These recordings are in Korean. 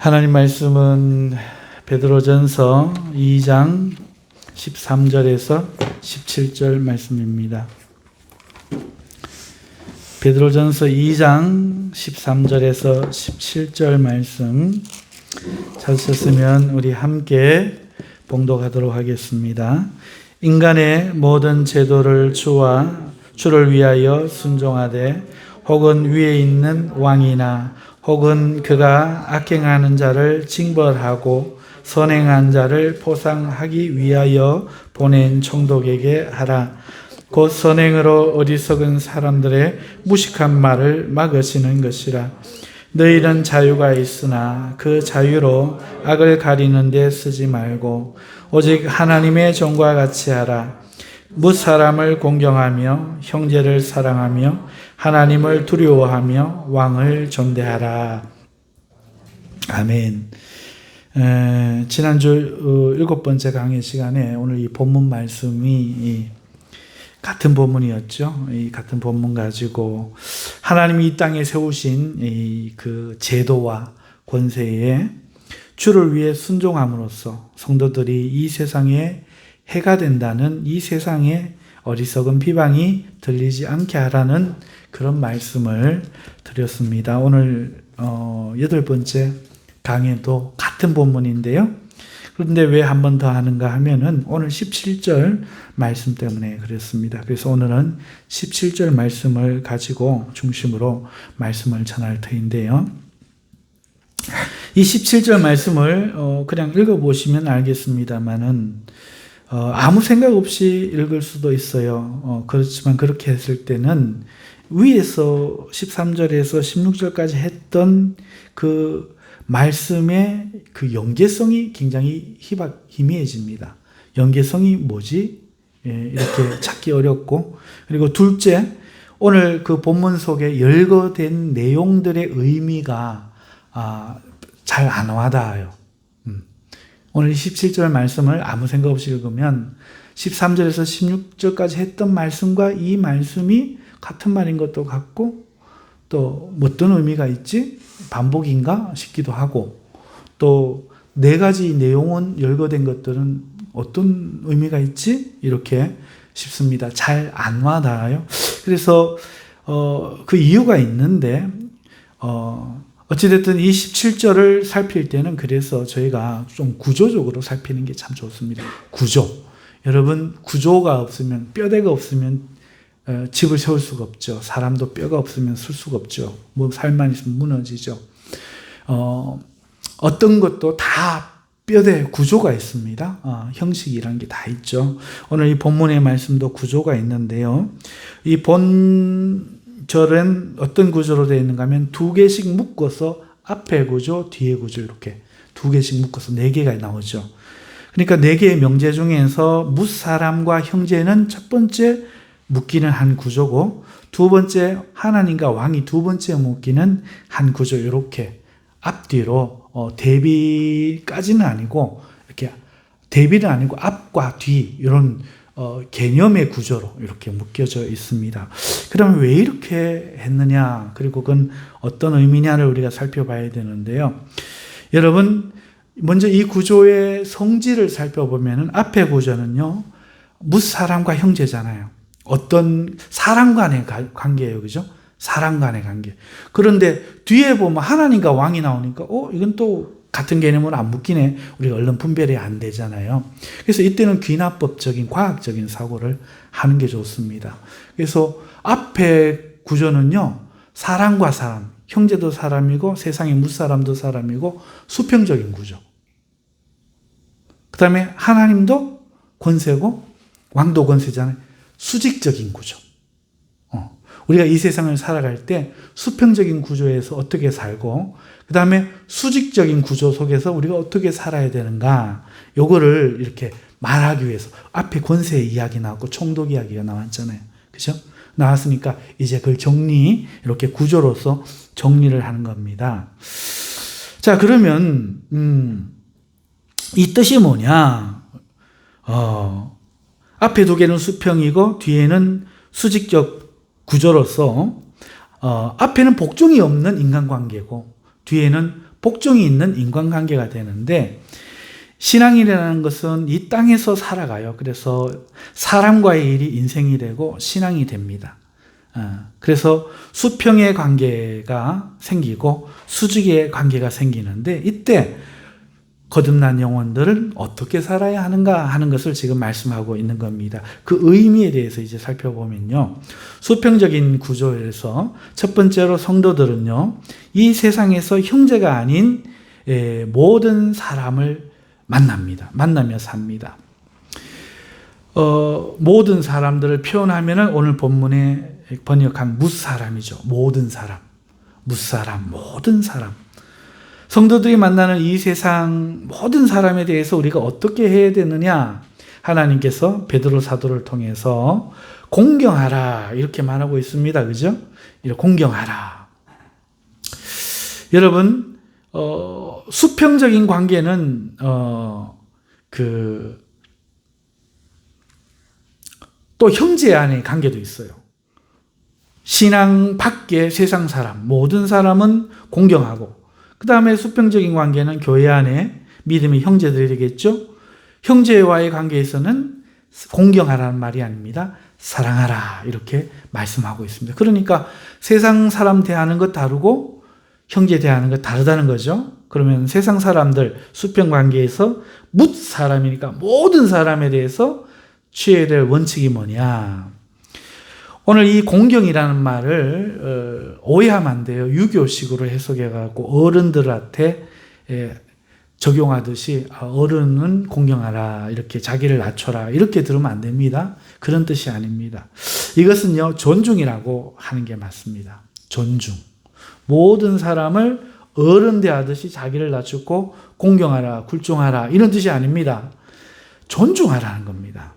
하나님 말씀은 베드로전서 2장 13절에서 17절 말씀입니다. 베드로전서 2장 13절에서 17절 말씀 찾으셨으면 우리 함께 봉독하도록 하겠습니다. 인간의 모든 제도를 주를 위하여 순종하되 혹은 위에 있는 왕이나 혹은 그가 악행하는 자를 징벌하고 선행한 자를 보상하기 위하여 보낸 총독에게 하라. 곧 선행으로 어리석은 사람들의 무식한 말을 막으시는 것이라. 너희는 자유가 있으나 그 자유로 악을 가리는 데 쓰지 말고 오직 하나님의 종과 같이 하라. 무사람을 공경하며 형제를 사랑하며 하나님을 두려워하며 왕을 존대하라. 아멘. 지난주 7번째 강의 시간에 오늘 이 본문 말씀이 같은 본문이었죠. 이 같은 본문 가지고 하나님이 이 땅에 세우신 그 제도와 권세에 주를 위해 순종함으로써 성도들이 이 세상에 해가 된다는 이 세상에 어리석은 비방이 들리지 않게 하라는 그런 말씀을 드렸습니다. 오늘 8번째 강의도 같은 본문인데요. 그런데 왜 한 번 더 하는가 하면은 오늘 17절 말씀 때문에 그랬습니다. 그래서 오늘은 17절 말씀을 가지고 중심으로 말씀을 전할 터인데요. 이 17절 말씀을 그냥 읽어보시면 알겠습니다만은 아무 생각 없이 읽을 수도 있어요. 그렇지만 그렇게 했을 때는 위에서 13절에서 16절까지 했던 그 말씀의 그 연계성이 굉장히 희미해집니다. 연계성이 뭐지? 이렇게 찾기 어렵고, 그리고 둘째, 오늘 그 본문 속에 열거된 내용들의 의미가 잘 안 와닿아요. 오늘 17절 말씀을 아무 생각 없이 읽으면 13절에서 16절까지 했던 말씀과 이 말씀이 같은 말인 것도 같고, 또 어떤 의미가 있지? 반복인가 싶기도 하고, 또 네 가지 내용은 열거된 것들은 어떤 의미가 있지? 이렇게 싶습니다. 잘 안 와닿아요. 그래서 그 이유가 있는데 어찌됐든 이 17절을 살필 때는 그래서 저희가 좀 구조적으로 살피는 게 참 좋습니다. 구조. 여러분, 구조가 없으면, 뼈대가 없으면 집을 세울 수가 없죠. 사람도 뼈가 없으면 설 수가 없죠. 뭐 살만 있으면 무너지죠. 어떤 것도 다 뼈대 구조가 있습니다. 형식이란 게 다 있죠. 오늘 이 본문의 말씀도 구조가 있는데요. 이 본절은 어떤 구조로 되어 있는가 하면 두 개씩 묶어서 앞에 구조, 뒤에 구조 이렇게 두 개씩 묶어서 네 개가 나오죠. 그러니까 네 개의 명제 중에서 무사람과 형제는 첫 번째 묶이는 한 구조고, 두 번째 하나님과 왕이 두 번째 묶이는 한 구조, 이렇게 앞뒤로 대비까지는 아니고, 이렇게 대비는 아니고 앞과 뒤 이런 개념의 구조로 이렇게 묶여져 있습니다. 그러면 왜 이렇게 했느냐, 그리고 그건 어떤 의미냐를 우리가 살펴봐야 되는데요. 여러분, 먼저 이 구조의 성질을 살펴보면 앞의 구조는요, 무사람과 형제잖아요. 어떤 사람 간의 관계예요. 그죠? 사람 간의 관계. 그런데 뒤에 보면 하나님과 왕이 나오니까 이건 또 같은 개념으로 안 묶이네. 우리가 얼른 분별이 안 되잖아요. 그래서 이때는 귀납법적인 과학적인 사고를 하는 게 좋습니다. 그래서 앞에 구조는요, 사람과 사람, 형제도 사람이고 세상의 무사람도 사람이고 수평적인 구조. 그 다음에 하나님도 권세고 왕도 권세잖아요. 수직적인 구조. 우리가 이 세상을 살아갈 때 수평적인 구조에서 어떻게 살고, 그 다음에 수직적인 구조 속에서 우리가 어떻게 살아야 되는가, 요거를 이렇게 말하기 위해서 앞에 권세의 이야기 나왔고 총독 이야기가 나왔잖아요. 그죠? 나왔으니까 이제 그걸 이렇게 구조로서 정리를 하는 겁니다. 자, 그러면 이 뜻이 뭐냐? 앞에 두 개는 수평이고 뒤에는 수직적 구조로서 앞에는 복종이 없는 인간관계고 뒤에는 복종이 있는 인간관계가 되는데, 신앙이라는 것은 이 땅에서 살아가요. 그래서 사람과의 일이 인생이 되고 신앙이 됩니다. 그래서 수평의 관계가 생기고 수직의 관계가 생기는데, 이때 거듭난 영혼들은 어떻게 살아야 하는가 하는 것을 지금 말씀하고 있는 겁니다. 그 의미에 대해서 이제 살펴보면요. 수평적인 구조에서 첫 번째로 성도들은요, 이 세상에서 형제가 아닌 모든 사람을 만납니다. 만나며 삽니다. 모든 사람들을 표현하면은 오늘 본문에 번역한 무사람이죠. 모든 사람. 무사람, 모든 사람. 성도들이 만나는 이 세상 모든 사람에 대해서 우리가 어떻게 해야 되느냐? 하나님께서 베드로 사도를 통해서 공경하라 이렇게 말하고 있습니다. 그죠? 이렇게 공경하라. 여러분, 수평적인 관계는 또 형제 안의 관계도 있어요. 신앙 밖의 세상 사람, 모든 사람은 공경하고, 그 다음에 수평적인 관계는 교회 안에 믿음의 형제들이겠죠. 형제와의 관계에서는 공경하라는 말이 아닙니다. 사랑하라 이렇게 말씀하고 있습니다. 그러니까 세상 사람 대하는 것 다르고 형제 대하는 것 다르다는 거죠. 그러면 세상 사람들 수평 관계에서 뭇 사람이니까 모든 사람에 대해서 취해야 될 원칙이 뭐냐. 오늘 이 공경이라는 말을 오해하면 안 돼요. 유교식으로 해석해갖고 어른들한테 적용하듯이 어른은 공경하라, 이렇게 자기를 낮춰라 이렇게 들으면 안 됩니다. 그런 뜻이 아닙니다. 이것은요, 존중이라고 하는 게 맞습니다. 존중. 모든 사람을 어른 대하듯이 자기를 낮추고 공경하라, 굴종하라 이런 뜻이 아닙니다. 존중하라는 겁니다.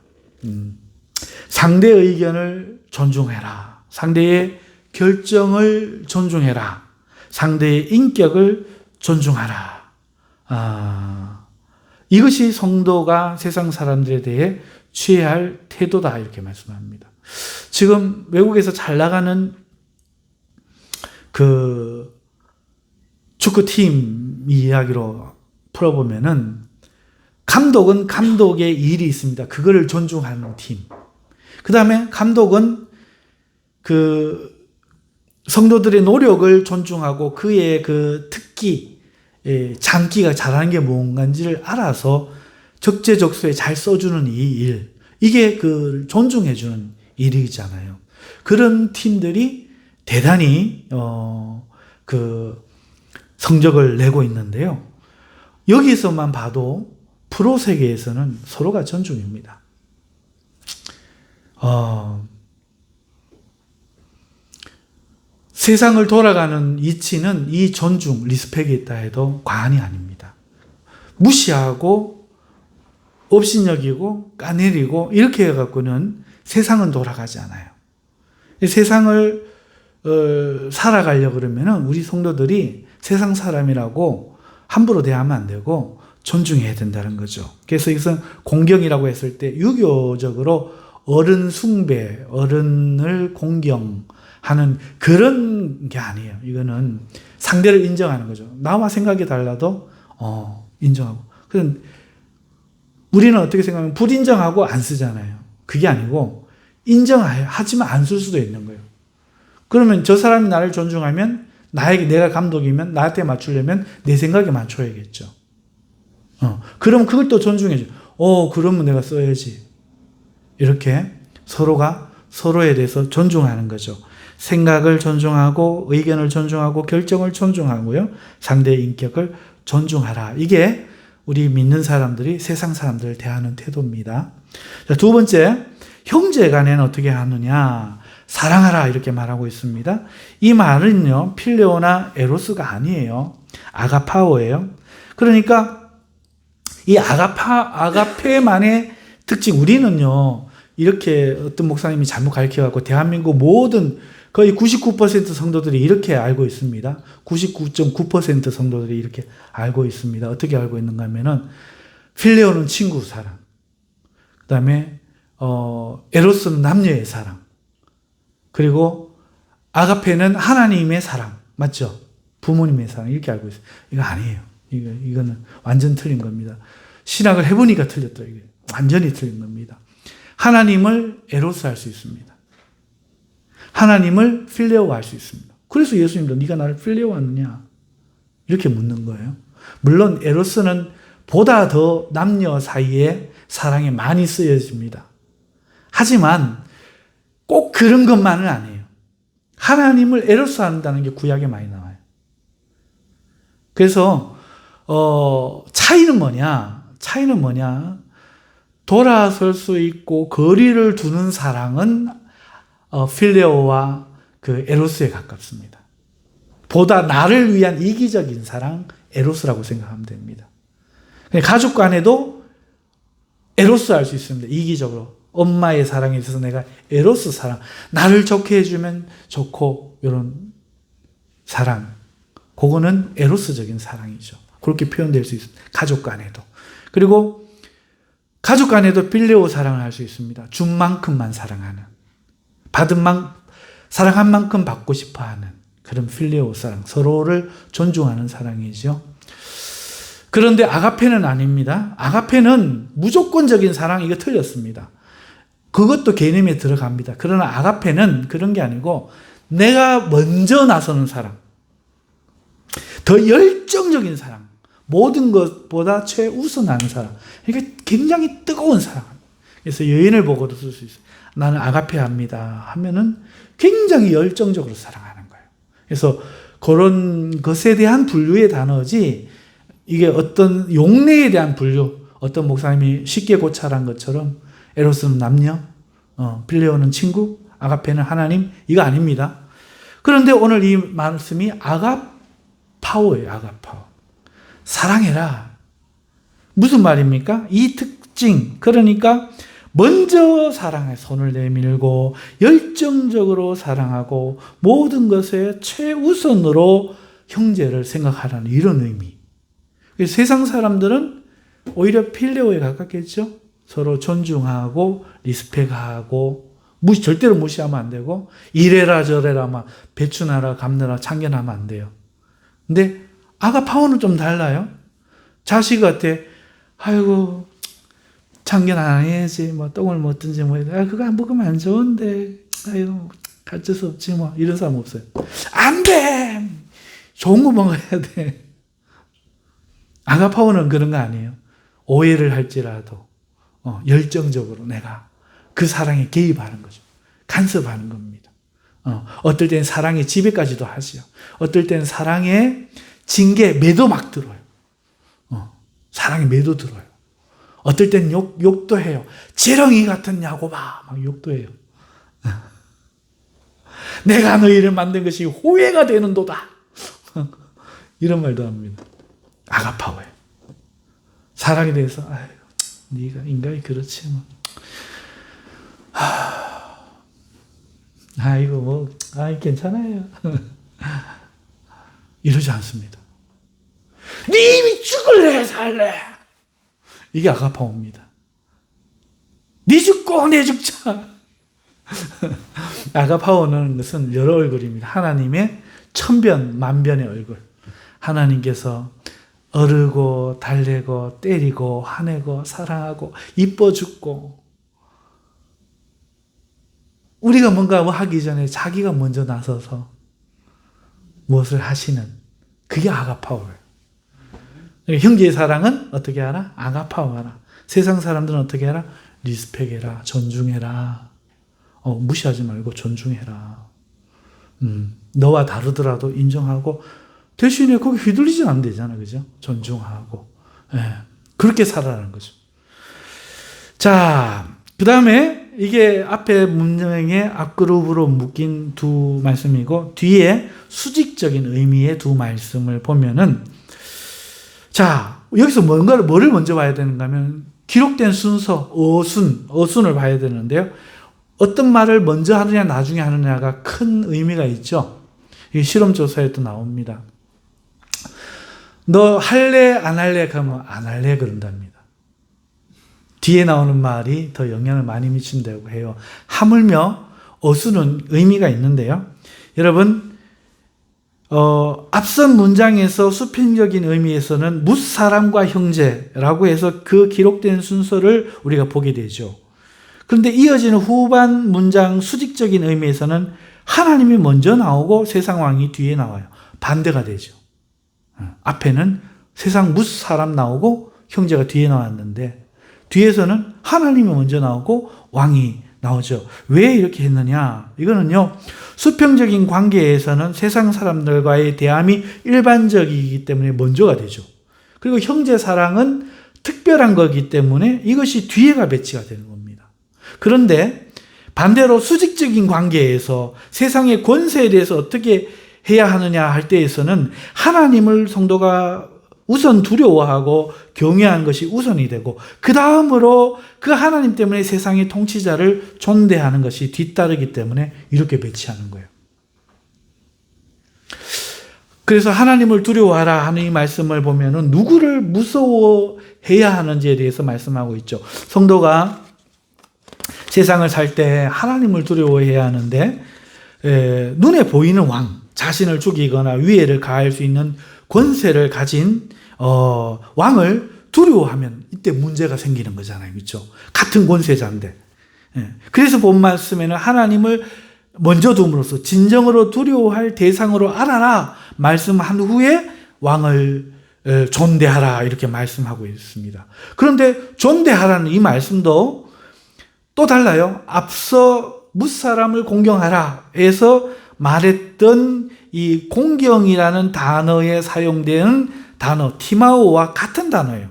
상대의 의견을 존중해라. 상대의 결정을 존중해라. 상대의 인격을 존중하라. 이것이 성도가 세상 사람들에 대해 취해야 할 태도다 이렇게 말씀합니다. 지금 외국에서 잘 나가는 그 축구팀 이야기로 풀어보면은 감독은 감독의 일이 있습니다. 그거를 존중하는 팀. 그 다음에 감독은 그 성도들의 노력을 존중하고 그의 그 특기, 장기가 잘하는 게 뭔가인지를 알아서 적재적소에 잘 써주는 이 일. 이게 그 존중해주는 일이잖아요. 그런 팀들이 대단히 그 성적을 내고 있는데요. 여기서만 봐도 프로 세계에서는 서로가 존중입니다. 세상을 돌아가는 이치는 이 존중, 리스펙이 있다 해도 과언이 아닙니다. 무시하고 업신여기고 까내리고 이렇게 해갖고는 세상은 돌아가지 않아요. 세상을 살아가려고 그러면은 우리 성도들이 세상 사람이라고 함부로 대하면 안 되고 존중해야 된다는 거죠. 그래서 이것은 공경이라고 했을 때 유교적으로 어른 숭배, 어른을 공경하는 그런 게 아니에요. 이거는 상대를 인정하는 거죠. 나와 생각이 달라도 인정하고. 그래서 우리는 어떻게 생각하면 불인정하고 안 쓰잖아요. 그게 아니고 인정하지만 안 쓸 수도 있는 거예요. 그러면 저 사람이 나를 존중하면 내가 감독이면 나한테 맞추려면 내 생각에 맞춰야겠죠. 그럼 그걸 또 존중해줘. 그러면 내가 써야지. 이렇게 서로가 서로에 대해서 존중하는 거죠. 생각을 존중하고 의견을 존중하고 결정을 존중하고요. 상대의 인격을 존중하라. 이게 우리 믿는 사람들이 세상 사람들을 대하는 태도입니다. 자, 두 번째, 형제 간에는 어떻게 하느냐. 사랑하라 이렇게 말하고 있습니다. 이 말은요, 필레오나 에로스가 아니에요. 아가파오예요. 그러니까 이 아가페만의 특징, 우리는요, 이렇게 어떤 목사님이 잘못 가르쳐갖고 대한민국 모든 거의 99% 성도들이 이렇게 알고 있습니다. 99.9% 성도들이 이렇게 알고 있습니다. 어떻게 알고 있는가 하면은 필레오는 친구 사랑, 그 다음에 에로스는 남녀의 사랑, 그리고 아가페는 하나님의 사랑, 맞죠? 부모님의 사랑 이렇게 알고 있어요. 이거 아니에요. 이거는 완전 틀린 겁니다. 신학을 해보니까 틀렸더라고요. 완전히 틀린 겁니다. 하나님을 에로스 할 수 있습니다. 하나님을 필레오 할 수 있습니다. 그래서 예수님도 네가 나를 필레오 하느냐 이렇게 묻는 거예요. 물론 에로스는 보다 더 남녀 사이에 사랑에 많이 쓰여집니다. 하지만 꼭 그런 것만은 아니에요. 하나님을 에로스 한다는 게 구약에 많이 나와요. 그래서 차이는 뭐냐? 돌아설 수 있고 거리를 두는 사랑은 필레오와 그 에로스에 가깝습니다. 보다 나를 위한 이기적인 사랑, 에로스라고 생각하면 됩니다. 가족 간에도 에로스 할 수 있습니다. 이기적으로. 엄마의 사랑에 있어서 내가 에로스 사랑, 나를 좋게 해주면 좋고 이런 사랑, 그거는 에로스적인 사랑이죠. 그렇게 표현될 수 있습니다. 가족 간에도. 그리고 가족 간에도 필레오 사랑을 할 수 있습니다. 준 만큼만 사랑하는, 사랑한 만큼 받고 싶어하는 그런 필레오 사랑, 서로를 존중하는 사랑이죠. 그런데 아가페는 아닙니다. 아가페는 무조건적인 사랑, 이거 틀렸습니다. 그것도 개념에 들어갑니다. 그러나 아가페는 그런 게 아니고 내가 먼저 나서는 사랑, 더 열정적인 사랑, 모든 것보다 최우선하는 사랑, 이게 굉장히 뜨거운 사랑. 그래서 여인을 보고도 쓸 수 있어요. 나는 아가페합니다 하면은 굉장히 열정적으로 사랑하는 거예요. 그래서 그런 것에 대한 분류의 단어지, 이게 어떤 용례에 대한 분류, 어떤 목사님이 쉽게 고찰한 것처럼 에로스는 남녀, 필레오는 친구, 아가페는 하나님, 이거 아닙니다. 그런데 오늘 이 말씀이 아가파오예요. 아가파오. 사랑해라. 무슨 말입니까? 이 특징, 그러니까 먼저 사랑해 손을 내밀고 열정적으로 사랑하고 모든 것에 최우선으로 형제를 생각하라는 이런 의미. 세상 사람들은 오히려 필레오에 가깝겠죠. 서로 존중하고 리스펙하고 절대로 무시하면 안 되고 이래라 저래라 막 배추나라 감나라 참견하면 안 돼요. 근데 아가파오는 좀 달라요. 자식한테 아이고 참견 안 해야지, 뭐 똥을 먹든지 뭐 그거 안 먹으면 안 좋은데 아이고 가질 수 없지 뭐 이런 사람 없어요. 안 돼, 좋은 거 먹어야 돼. 아가파오는 그런 거 아니에요. 오해를 할지라도 열정적으로 내가 그 사랑에 개입하는 거죠. 간섭하는 겁니다. 어떨 때는 사랑의 지배까지도 하지요. 어떨 때는 사랑의 징계, 매도 막 들어요. 사랑의 매도 들어요. 어떨 때는 욕도 해요. 지렁이 같은 야곱아, 막 욕도 해요. 내가 너희를 만든 것이 후회가 되는도다. 이런 말도 합니다. 아가파오예요. 사랑에 대해서 아이고, 네가 인간이 그렇지 뭐. 아이고 뭐, 괜찮아요. 이러지 않습니다. 네 이미 죽을래 살래. 이게 아가파오입니다. 네 죽고 내 죽자. 아가파오는 것은 여러 얼굴입니다. 하나님의 천변 만변의 얼굴. 하나님께서 어르고 달래고 때리고 화내고 사랑하고 이뻐 죽고, 우리가 뭔가 하기 전에 자기가 먼저 나서서 무엇을 하시는, 그게 아가파오예요. 형제의 사랑은 어떻게 하라? 아가파오하라. 세상 사람들은 어떻게 하라? 리스펙해라, 존중해라. 무시하지 말고 존중해라. 너와 다르더라도 인정하고 대신에 거기 휘둘리지 않으면 되잖아, 그죠? 존중하고. 그렇게 살아라는 거죠. 자, 그 다음에 이게 앞에 문장에 앞그룹으로 묶인 두 말씀이고, 뒤에 수직적인 의미의 두 말씀을 보면은, 자, 여기서 뭐를 먼저 봐야 되는가 하면, 기록된 순서, 어순을 봐야 되는데요. 어떤 말을 먼저 하느냐, 나중에 하느냐가 큰 의미가 있죠. 이게 실험조사에도 나옵니다. 너 할래, 안 할래? 그러면 안 할래, 그런답니다. 뒤에 나오는 말이 더 영향을 많이 미친다고 해요. 하물며 어순은 의미가 있는데요. 여러분, 앞선 문장에서 수평적인 의미에서는 뭇사람과 형제라고 해서 그 기록된 순서를 우리가 보게 되죠. 그런데 이어지는 후반 문장 수직적인 의미에서는 하나님이 먼저 나오고 세상 왕이 뒤에 나와요. 반대가 되죠. 앞에는 세상 뭇사람 나오고 형제가 뒤에 나왔는데 뒤에서는 하나님이 먼저 나오고 왕이 나오죠. 왜 이렇게 했느냐? 이거는요, 수평적인 관계에서는 세상 사람들과의 대함이 일반적이기 때문에 먼저가 되죠. 그리고 형제 사랑은 특별한 거기 때문에 이것이 뒤에가 배치가 되는 겁니다. 그런데 반대로 수직적인 관계에서 세상의 권세에 대해서 어떻게 해야 하느냐 할 때에서는 하나님을 성도가 우선 두려워하고 경외하는 것이 우선이 되고 그 다음으로 그 하나님 때문에 세상의 통치자를 존대하는 것이 뒤따르기 때문에 이렇게 배치하는 거예요. 그래서 하나님을 두려워하라 하는 이 말씀을 보면은 누구를 무서워해야 하는지에 대해서 말씀하고 있죠. 성도가 세상을 살 때 하나님을 두려워해야 하는데 눈에 보이는 왕, 자신을 죽이거나 위해를 가할 수 있는 권세를 가진 왕을 두려워하면 이때 문제가 생기는 거잖아요. 그렇죠? 같은 권세자인데. 그래서 본 말씀에는 하나님을 먼저 둠으로써 진정으로 두려워할 대상으로 알아라 말씀한 후에 왕을 존대하라 이렇게 말씀하고 있습니다. 그런데 존대하라는 이 말씀도 또 달라요. 앞서 뭇사람을 공경하라 해서 말했던 이 공경이라는 단어에 사용되는 단어 티마오와 같은 단어예요.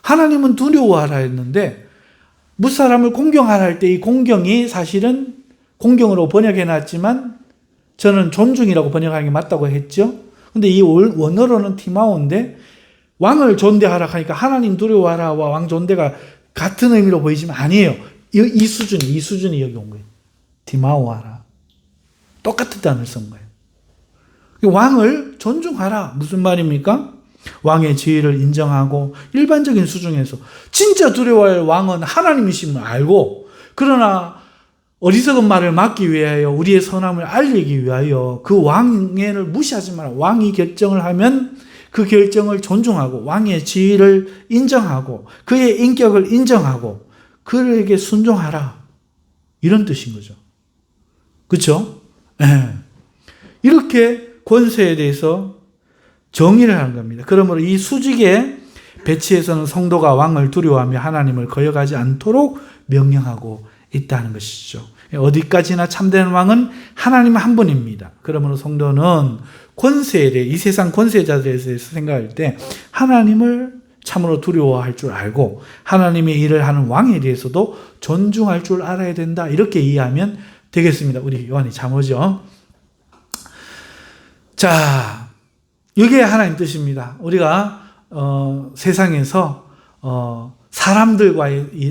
하나님은 두려워하라 했는데 뭇사람을 공경하라 할 때 이 공경이 사실은 공경으로 번역해 놨지만 저는 존중이라고 번역하는 게 맞다고 했죠. 근데 이 원어로는 티마오인데 왕을 존대하라 하니까 하나님 두려워하라와 왕 존대가 같은 의미로 보이지만 아니에요. 이 수준이 여기 온 거예요. 티마오하라. 똑같은 단어를 쓴 거예요. 왕을 존중하라. 무슨 말입니까? 왕의 지위를 인정하고 일반적인 수준에서 진짜 두려워할 왕은 하나님이심을 알고 그러나 어리석은 말을 막기 위하여 우리의 선함을 알리기 위하여 그 왕을 무시하지 마라. 왕이 결정을 하면 그 결정을 존중하고 왕의 지위를 인정하고 그의 인격을 인정하고 그에게 순종하라. 이런 뜻인 거죠. 그렇죠? 네. 이렇게 권세에 대해서 정의를 하는 겁니다. 그러므로 이 수직의 배치에서는 성도가 왕을 두려워하며 하나님을 거역하지 않도록 명령하고 있다는 것이죠. 어디까지나 참된 왕은 하나님 한 분입니다. 그러므로 성도는 권세에 대해 이 세상 권세자들에 대해서 생각할 때 하나님을 참으로 두려워할 줄 알고 하나님의 일을 하는 왕에 대해서도 존중할 줄 알아야 된다. 이렇게 이해하면 되겠습니다. 우리 요한이 잠오죠. 자, 이게 하나님 뜻입니다. 우리가 세상에서 사람들과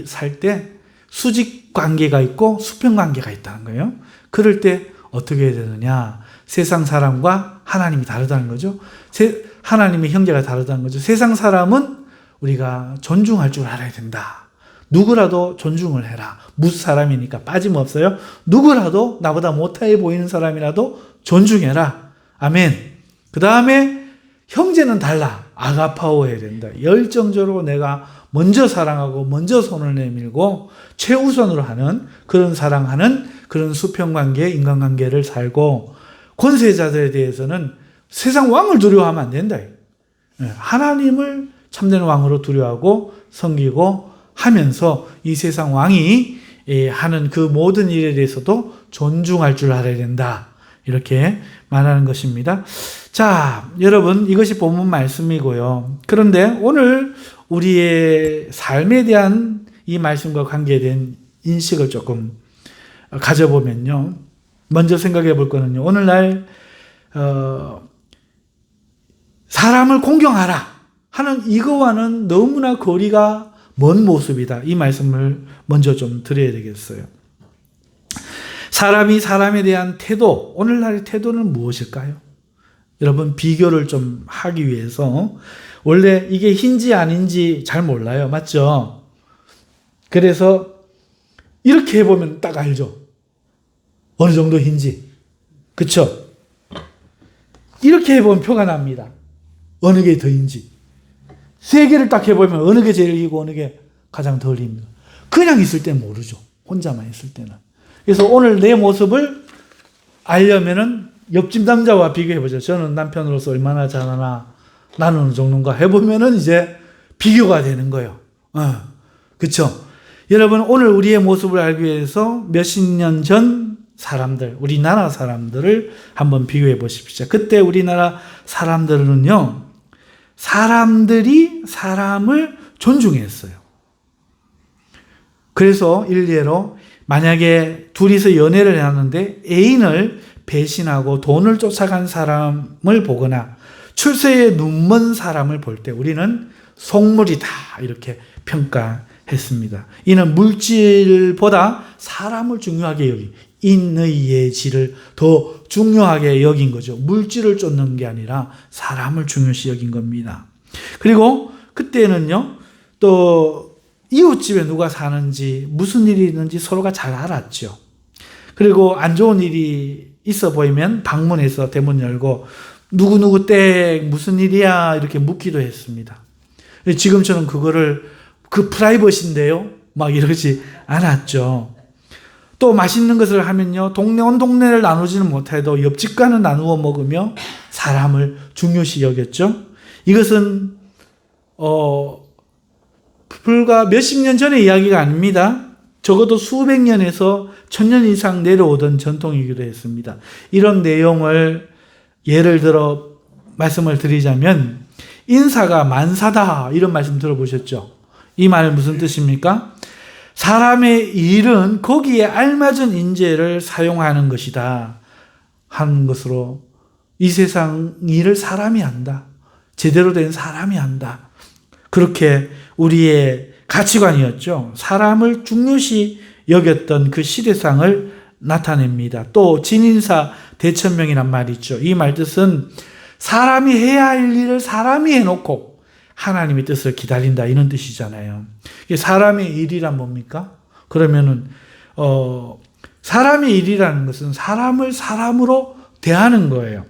살 때 수직 관계가 있고 수평 관계가 있다는 거예요. 그럴 때 어떻게 해야 되느냐? 세상 사람과 하나님이 다르다는 거죠. 하나님의 형제가 다르다는 거죠. 세상 사람은 우리가 존중할 줄 알아야 된다. 누구라도 존중을 해라. 무사람이니까 빠짐없어요. 누구라도 나보다 못해 보이는 사람이라도 존중해라. 아멘. 그 다음에 형제는 달라. 아가파오 해야 된다. 열정적으로 내가 먼저 사랑하고 먼저 손을 내밀고 최우선으로 하는 그런 사랑하는 그런 수평관계, 인간관계를 살고 권세자들에 대해서는 세상 왕을 두려워하면 안 된다. 하나님을 참된 왕으로 두려워하고 섬기고 하면서 이 세상 왕이 하는 그 모든 일에 대해서도 존중할 줄 알아야 된다. 이렇게 말하는 것입니다. 자, 여러분, 이것이 본문 말씀이고요. 그런데 오늘 우리의 삶에 대한 이 말씀과 관계된 인식을 조금 가져보면요. 먼저 생각해 볼 거는요. 오늘날 사람을 공경하라 하는 이거와는 너무나 거리가 먼 모습이다. 이 말씀을 먼저 좀 드려야 되겠어요. 사람이 사람에 대한 태도, 오늘날의 태도는 무엇일까요? 여러분, 비교를 좀 하기 위해서 원래 이게 흰지 아닌지 잘 몰라요. 맞죠? 그래서 이렇게 해보면 딱 알죠. 어느 정도 흰지. 그쵸? 이렇게 해보면 표가 납니다. 어느 게 더인지. 세 개를 딱 해보면 어느 게 제일 이기고 어느 게 가장 덜 입니다. 그냥 있을 때는 모르죠. 혼자만 있을 때는. 그래서 오늘 내 모습을 알려면은 옆집 남자와 비교해보죠. 저는 남편으로서 얼마나 잘하나, 나는 어느 정도인가 해보면은 이제 비교가 되는 거예요. 그쵸? 여러분, 오늘 우리의 모습을 알기 위해서 몇십 년 전 사람들, 우리나라 사람들을 한번 비교해 보십시오. 그때 우리나라 사람들은요, 사람들이 사람을 존중했어요. 그래서 일례로 만약에 둘이서 연애를 하는데 애인을 배신하고 돈을 쫓아간 사람을 보거나 출세에 눈먼 사람을 볼 때 우리는 속물이다 이렇게 평가했습니다. 이는 물질보다 사람을 중요하게 여기 인의 질을 더 중요하게 여긴 거죠. 물질을 쫓는 게 아니라 사람을 중요시 여긴 겁니다. 그리고 그때는요, 또 이웃집에 누가 사는지 무슨 일이 있는지 서로가 잘 알았죠. 그리고 안 좋은 일이 있어 보이면 방문해서 대문 열고 누구누구 댁 무슨 일이야 이렇게 묻기도 했습니다. 지금처럼 그거를 그 프라이버시인데요 막 이러지 않았죠. 또 맛있는 것을 하면요, 동네 온 동네를 나누지는 못해도 옆집과는 나누어 먹으며 사람을 중요시 여겼죠. 이것은 불과 몇십 년 전의 이야기가 아닙니다. 적어도 수백 년에서 천년 이상 내려오던 전통이기도 했습니다. 이런 내용을 예를 들어 말씀을 드리자면 인사가 만사다 이런 말씀 들어보셨죠? 이 말 무슨 뜻입니까? 사람의 일은 거기에 알맞은 인재를 사용하는 것이다 하는 것으로 이 세상 일을 사람이 한다. 제대로 된 사람이 한다. 그렇게 우리의 가치관이었죠. 사람을 중요시 여겼던 그 시대상을 나타냅니다. 또 진인사 대천명이란 말이 있죠. 이 말 뜻은 사람이 해야 할 일을 사람이 해놓고 하나님의 뜻을 기다린다 이런 뜻이잖아요. 사람의 일이란 뭡니까? 그러면은 사람의 일이라는 것은 사람을 사람으로 대하는 거예요.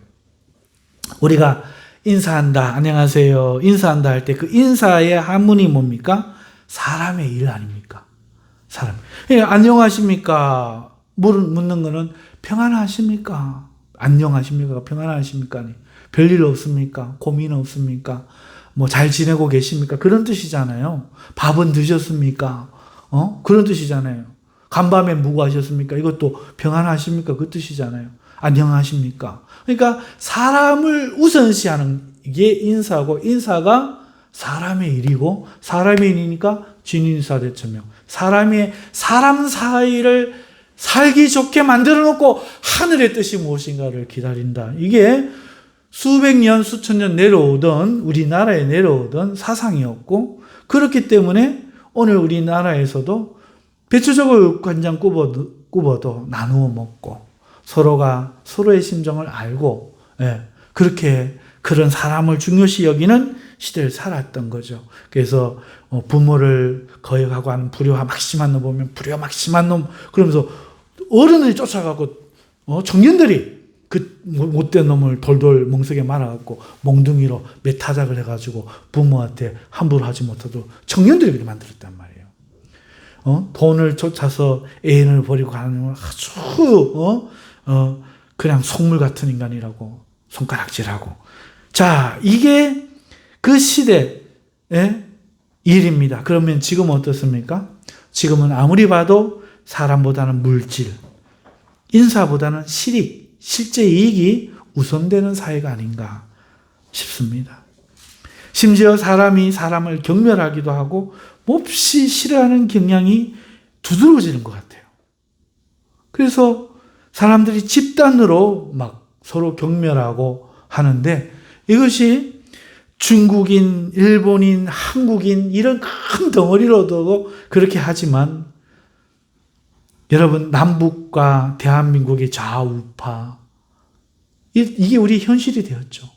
우리가 인사한다, 안녕하세요, 인사한다 할 때 그 인사의 한문이 뭡니까? 사람의 일 아닙니까? 사람. 안녕하십니까? 묻는 거는 평안하십니까? 안녕하십니까? 평안하십니까? 별일 없습니까? 고민 없습니까? 뭐 잘 지내고 계십니까? 그런 뜻이잖아요. 밥은 드셨습니까? 그런 뜻이잖아요. 간밤에 무고하셨습니까? 이것도 평안하십니까? 그 뜻이잖아요. 안녕하십니까? 그러니까 사람을 우선시하는 게 인사고, 인사가 사람의 일이고, 사람의 일이니까 진인사 대천명. 사람 사이를 살기 좋게 만들어 놓고 하늘의 뜻이 무엇인가를 기다린다. 이게 수백 년, 수천 년 내려오던, 우리나라에 내려오던 사상이었고, 그렇기 때문에 오늘 우리나라에서도 배추저고 간장 굽어도 나누어 먹고, 서로가 서로의 심정을 알고, 그렇게 그런 사람을 중요시 여기는 시대를 살았던 거죠. 그래서 부모를 거역하고 하는 불효와 막심한 놈 보면 불효 막심한 놈 그러면서 어른들이 쫓아가고 청년들이 그 못된 놈을 돌돌 멍석에 말아갖고 몽둥이로 매타작을 해가지고 부모한테 함부로 하지 못하도록 청년들이 그렇게 만들었단 말이에요. 돈을 쫓아서 애인을 버리고 가는 건 아주 그냥 속물 같은 인간이라고 손가락질하고. 자, 이게 그 시대의 일입니다. 그러면 지금은 어떻습니까? 지금은 아무리 봐도 사람보다는 물질, 인사보다는 실익, 실제 이익이 우선되는 사회가 아닌가 싶습니다. 심지어 사람이 사람을 경멸하기도 하고 몹시 싫어하는 경향이 두드러지는 것 같아요. 그래서 사람들이 집단으로 막 서로 경멸하고 하는데 이것이 중국인, 일본인, 한국인 이런 큰 덩어리로도 그렇게 하지만 여러분 남북과 대한민국의 좌우파 이게 우리 현실이 되었죠.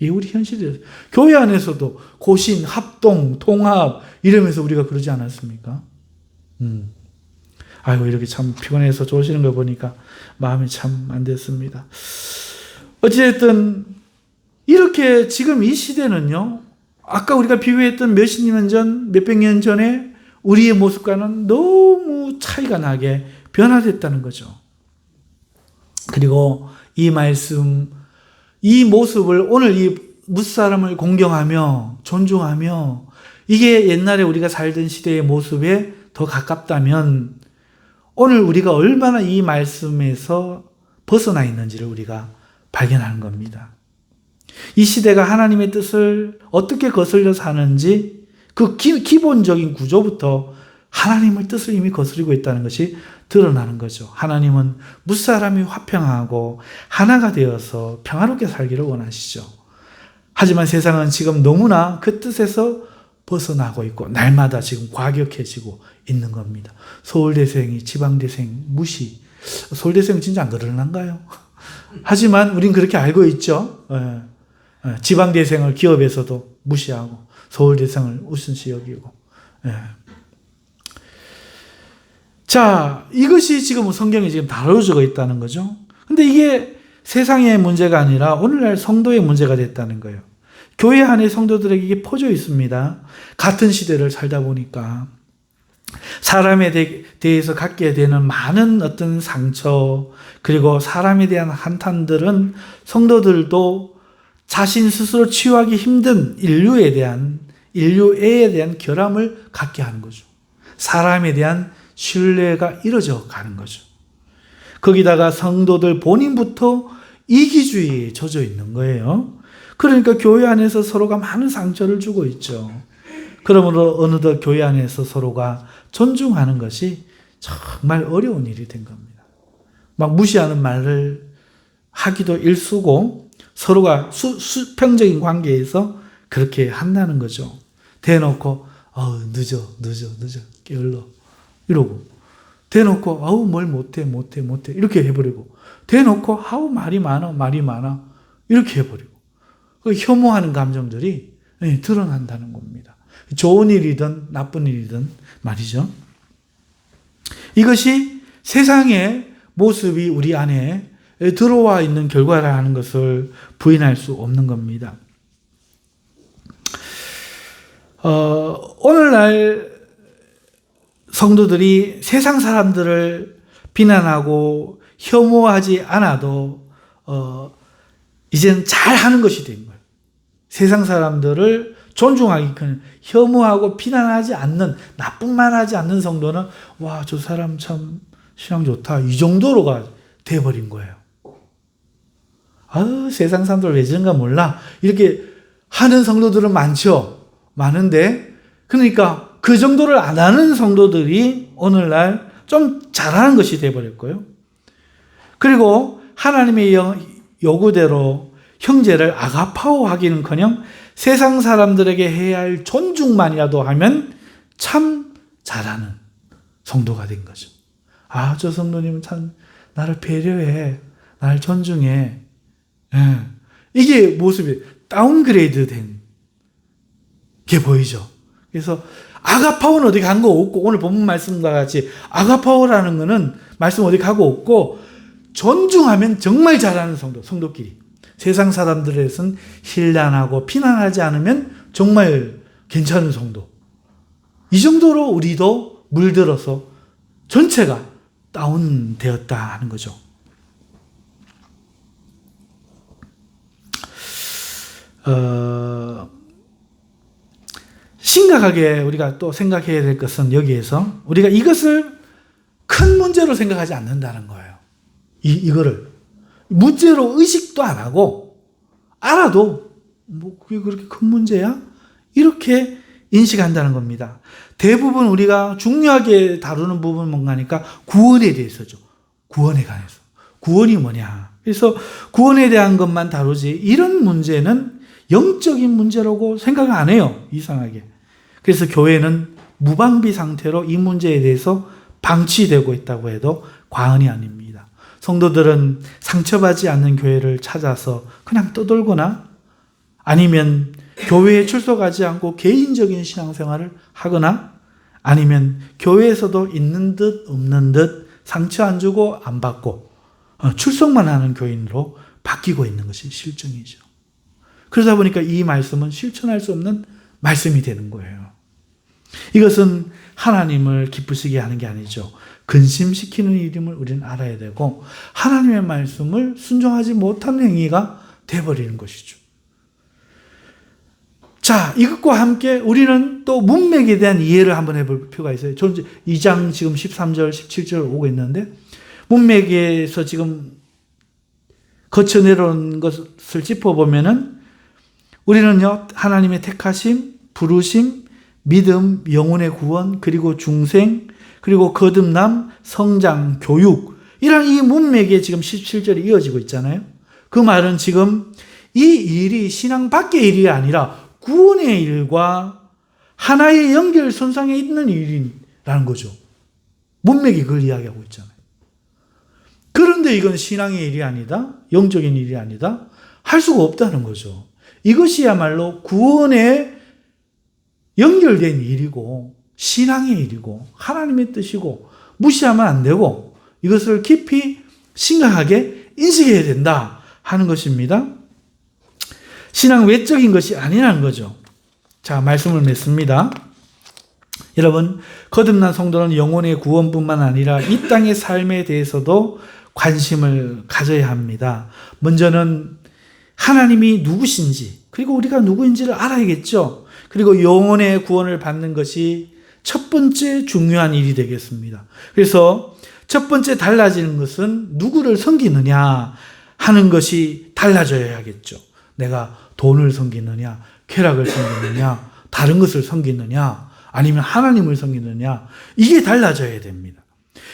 이게 우리 현실이 되었죠. 교회 안에서도 고신, 합동, 통합 이러면서 우리가 그러지 않았습니까? 아이고 이렇게 참 피곤해서 좋으시는 거 보니까 마음이 참 안 됐습니다. 어찌됐든 이렇게 지금 이 시대는요, 아까 우리가 비교했던 몇십 년 전, 몇백 년 전에 우리의 모습과는 너무 차이가 나게 변화됐다는 거죠. 그리고 이 말씀, 이 모습을 오늘 이 무사람을 공경하며 존중하며 이게 옛날에 우리가 살던 시대의 모습에 더 가깝다면 오늘 우리가 얼마나 이 말씀에서 벗어나 있는지를 우리가 발견하는 겁니다. 이 시대가 하나님의 뜻을 어떻게 거슬려 사는지 그 기본적인 구조부터 하나님의 뜻을 이미 거스르고 있다는 것이 드러나는 거죠. 하나님은 무사람이 화평하고 하나가 되어서 평화롭게 살기를 원하시죠. 하지만 세상은 지금 너무나 그 뜻에서 벗어나고 있고 날마다 지금 과격해지고 있는 겁니다. 서울대생이 지방대생 무시. 서울대생 진짜 안 그러는가요? 하지만 우린 그렇게 알고 있죠. 지방대생을 기업에서도 무시하고 서울대생을 우선시 여기고. 자, 이것이 지금 성경에 지금 다뤄지고 있다는 거죠. 근데 이게 세상의 문제가 아니라 오늘날 성도의 문제가 됐다는 거예요. 교회 안에 성도들에게 이게 퍼져 있습니다. 같은 시대를 살다 보니까 사람에 대해서 갖게 되는 많은 어떤 상처, 그리고 사람에 대한 한탄들은 성도들도 자신 스스로 치유하기 힘든 인류애에 대한 결함을 갖게 하는 거죠. 사람에 대한 신뢰가 이루어져 가는 거죠. 거기다가 성도들 본인부터 이기주의에 젖어 있는 거예요. 그러니까 교회 안에서 서로가 많은 상처를 주고 있죠. 그러므로 어느덧 교회 안에서 서로가 존중하는 것이 정말 어려운 일이 된 겁니다. 막 무시하는 말을 하기도 일쑤고 서로가 수평적인 관계에서 그렇게 한다는 거죠. 대놓고 늦어 게을러 이러고 대놓고 뭘 못해 이렇게 해버리고 대놓고 말이 많아 이렇게 해버리고 혐오하는 감정들이 드러난다는 겁니다. 좋은 일이든 나쁜 일이든 말이죠. 이것이 세상의 모습이 우리 안에 들어와 있는 결과라는 것을 부인할 수 없는 겁니다. 오늘날 성도들이 세상 사람들을 비난하고 혐오하지 않아도 이제는 잘하는 것이 된 거예요. 세상 사람들을 존중하기까지 혐오하고 비난하지 않는, 나쁜 말 하지 않는 성도는 와, 저 사람 참 신앙 좋다, 이 정도로가 돼버린 거예요. 세상 사람들 왜 저런가 몰라 이렇게 하는 성도들은 많은데 그러니까 그 정도를 안 하는 성도들이 오늘날 좀 잘하는 것이 돼버렸고요. 그리고 하나님의 요구대로 형제를 아가파오하기는커녕 세상 사람들에게 해야 할 존중만이라도 하면 참 잘하는 성도가 된 거죠. 저 성도님은 참 나를 배려해, 나를 존중해. 이게 모습이 다운그레이드 된 게 보이죠. 그래서 아가파오는 어디 간 거 없고 오늘 본문 말씀과 같이 아가파오라는 거는 말씀 어디 가고 없고 존중하면 정말 잘하는 성도끼리 세상 사람들에선 힐난하고 비난하지 않으면 정말 괜찮은 성도. 이 정도로 우리도 물들어서 전체가 다운되었다 하는 거죠. 심각하게 우리가 또 생각해야 될 것은 여기에서 우리가 이것을 큰 문제로 생각하지 않는다는 거예요. 이거를 문제로 의식도 안 하고 알아도 그게 그렇게 큰 문제야? 이렇게 인식한다는 겁니다. 대부분 우리가 중요하게 다루는 부분은 뭔가 하니까 구원에 대해서죠. 구원에 관해서. 구원이 뭐냐. 그래서 구원에 대한 것만 다루지 이런 문제는 영적인 문제라고 생각을 안 해요. 이상하게. 그래서 교회는 무방비 상태로 이 문제에 대해서 방치되고 있다고 해도 과언이 아닙니다. 성도들은 상처받지 않는 교회를 찾아서 그냥 떠돌거나 아니면 교회에 출석하지 않고 개인적인 신앙생활을 하거나 아니면 교회에서도 있는 듯 없는 듯 상처 안 주고 안 받고 출석만 하는 교인으로 바뀌고 있는 것이 실정이죠. 그러다 보니까 이 말씀은 실천할 수 없는 말씀이 되는 거예요. 이것은 하나님을 기쁘시게 하는 게 아니죠. 근심시키는 일임을 우리는 알아야 되고 하나님의 말씀을 순종하지 못한 행위가 되어버리는 것이죠. 자, 이것과 함께 우리는 또 문맥에 대한 이해를 한번 해볼 필요가 있어요. 저는 2장 지금 13절, 17절 오고 있는데 문맥에서 지금 거쳐 내려온 것을 짚어보면은 우리는요, 하나님의 택하심, 부르심, 믿음, 영혼의 구원, 그리고 중생, 그리고 거듭남, 성장, 교육, 이런 이 문맥에 지금 17절이 이어지고 있잖아요. 그 말은 지금 이 일이 신앙 밖의 일이 아니라 구원의 일과 하나의 연결선상에 있는 일이라는 거죠. 문맥이 그걸 이야기하고 있잖아요. 그런데 이건 신앙의 일이 아니다, 영적인 일이 아니다, 할 수가 없다는 거죠. 이것이야말로 구원에 연결된 일이고 신앙의 일이고 하나님의 뜻이고 무시하면 안 되고 이것을 깊이 심각하게 인식해야 된다 하는 것입니다. 신앙 외적인 것이 아니라는 거죠. 자, 말씀을 맺습니다. 여러분, 거듭난 성도는 영혼의 구원뿐만 아니라 이 땅의 삶에 대해서도 관심을 가져야 합니다. 먼저는 하나님이 누구신지, 그리고 우리가 누구인지를 알아야겠죠. 그리고 영혼의 구원을 받는 것이 첫 번째 중요한 일이 되겠습니다. 그래서 첫 번째 달라지는 것은 누구를 섬기느냐 하는 것이 달라져야겠죠. 내가 돈을 섬기느냐, 쾌락을 섬기느냐, 다른 것을 섬기느냐, 아니면 하나님을 섬기느냐, 이게 달라져야 됩니다.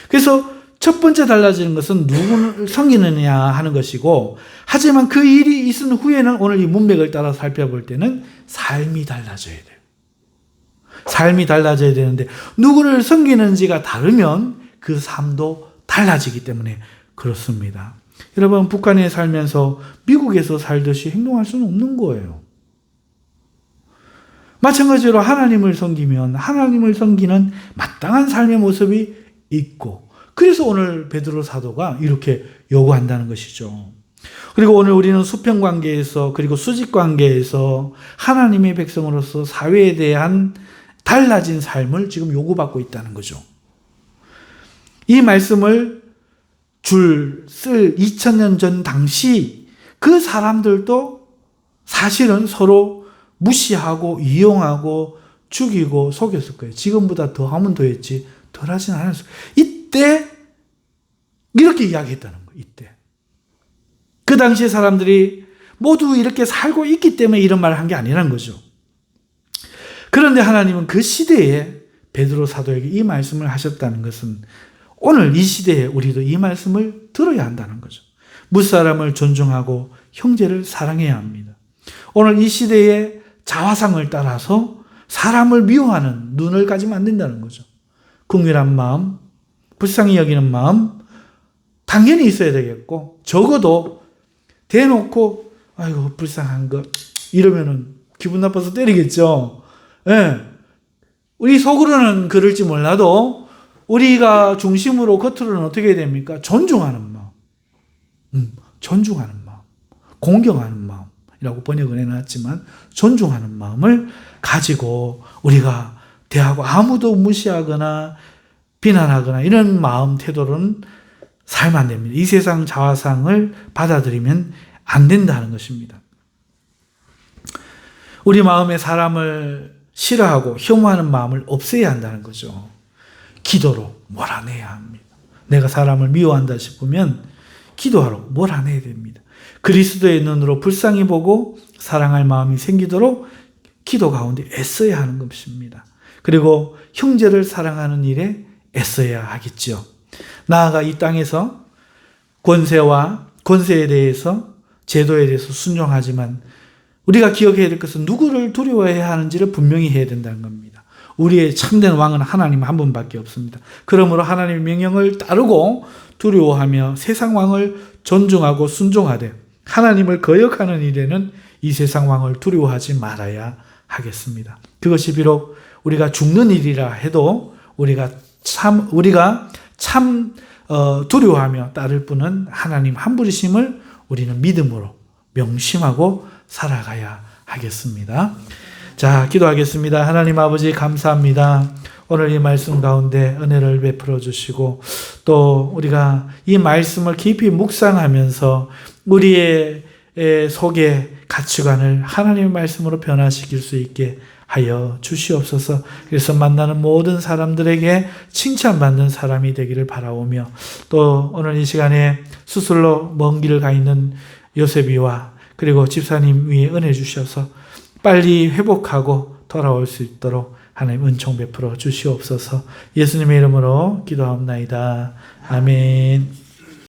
그래서 첫 번째 달라지는 것은 누구를 섬기느냐 하는 것이고, 하지만 그 일이 있은 후에는 오늘 이 문맥을 따라 살펴볼 때는 삶이 달라져야 돼요. 삶이 달라져야 되는데 누구를 섬기는지가 다르면 그 삶도 달라지기 때문에 그렇습니다. 여러분, 북한에 살면서 미국에서 살듯이 행동할 수는 없는 거예요. 마찬가지로 하나님을 섬기면 하나님을 섬기는 마땅한 삶의 모습이 있고, 그래서 오늘 베드로 사도가 이렇게 요구한다는 것이죠. 그리고 오늘 우리는 수평 관계에서, 그리고 수직 관계에서 하나님의 백성으로서 사회에 대한 달라진 삶을 지금 요구받고 있다는 거죠. 이 말씀을 쓸 2000년 전 당시 그 사람들도 사실은 서로 무시하고 이용하고 죽이고 속였을 거예요. 지금보다 더 하면 더 했지 덜 하진 않았어요. 이때 이렇게 이야기했다는 거예요. 이때 그 당시의 사람들이 모두 이렇게 살고 있기 때문에 이런 말을 한 게 아니라는 거죠. 그런데 하나님은 그 시대에 베드로 사도에게 이 말씀을 하셨다는 것은 오늘 이 시대에 우리도 이 말씀을 들어야 한다는 거죠. 무사람을 존중하고 형제를 사랑해야 합니다. 오늘 이 시대의 자화상을 따라서 사람을 미워하는 눈을 가지면 안 된다는 거죠. 긍휼한 마음, 불쌍히 여기는 마음 당연히 있어야 되겠고, 적어도 대놓고 아이고 불쌍한 것 이러면은 기분 나빠서 때리겠죠. 예. 우리 속으로는 그럴지 몰라도 우리가 중심으로 겉으로는 어떻게 됩니까? 존중하는 마음, 존중하는 마음, 공경하는 마음이라고 번역을 해놨지만 존중하는 마음을 가지고 우리가 대하고 아무도 무시하거나 비난하거나 이런 마음 태도로는 살면 안 됩니다. 이 세상 자화상을 받아들이면 안 된다는 것입니다. 우리 마음에 사람을 싫어하고 혐오하는 마음을 없애야 한다는 거죠. 기도로 몰아내야 합니다. 내가 사람을 미워한다 싶으면 기도하러 몰아내야 됩니다. 그리스도의 눈으로 불쌍히 보고 사랑할 마음이 생기도록 기도 가운데 애써야 하는 것입니다. 그리고 형제를 사랑하는 일에 애써야 하겠죠. 나아가 이 땅에서 권세에 대해서, 제도에 대해서 순종하지만 우리가 기억해야 될 것은 누구를 두려워해야 하는지를 분명히 해야 된다는 겁니다. 우리의 참된 왕은 하나님 한 분밖에 없습니다. 그러므로 하나님의 명령을 따르고 두려워하며 세상 왕을 존중하고 순종하되 하나님을 거역하는 일에는 이 세상 왕을 두려워하지 말아야 하겠습니다. 그것이 비록 우리가 죽는 일이라 해도 우리가 참 두려워하며 따를 분은 하나님 한 분이심을 우리는 믿음으로 명심하고 살아가야 하겠습니다. 자, 기도하겠습니다. 하나님 아버지 감사합니다. 오늘 이 말씀 가운데 은혜를 베풀어 주시고 또 우리가 이 말씀을 깊이 묵상하면서 우리의 속의 가치관을 하나님의 말씀으로 변화시킬 수 있게 하여 주시옵소서. 그래서 만나는 모든 사람들에게 칭찬받는 사람이 되기를 바라오며 또 오늘 이 시간에 수술로 먼 길을 가 있는 요셉이와 그리고 집사님 위에 은혜 주셔서 빨리 회복하고 돌아올 수 있도록 하나님 은총 베풀어 주시옵소서. 예수님의 이름으로 기도하옵나이다. 아멘.